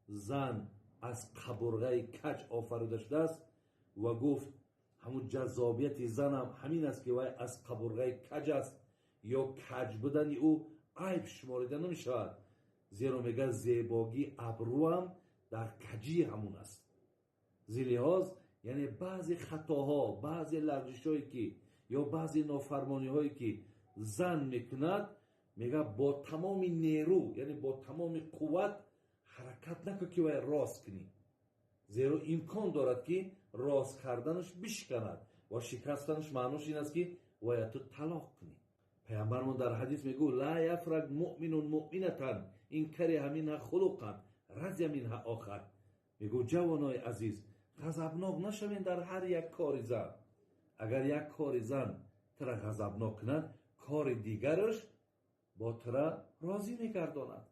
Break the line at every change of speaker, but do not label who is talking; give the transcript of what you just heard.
زن از قبرغه کج آفریده شده است و گفت همون جذابیت زن هم همین است که وای از قبرغه کج است یا کج بودن او عیب شماریده نمی شود، زیرا میگه زیباگی ابرو هم در کجی همون است. زیلحاظ یعنی بعضی خطاها، بعضی لغزش هایی که یا بعضی نافرمانی هایی که زن میکند، میگه با تمام نیرو یعنی با تمام قوت حرکت نکن که وای راست کنی، زیرا امکان دارد که راست کردنش بشکند و شکستنش معنیش این است که وای تو طلاق کنی. پیامبرمون در حدیث میگه لا یفرق مؤمن مؤمنة این کری همینها خلقا رضی منها آخر. میگه جوانای عزیز غضبناک نشوین در هر یک کار زن. اگر یک کار زن ترا غضبناک کند، کار دیگرش با ترا راضی میگرداند.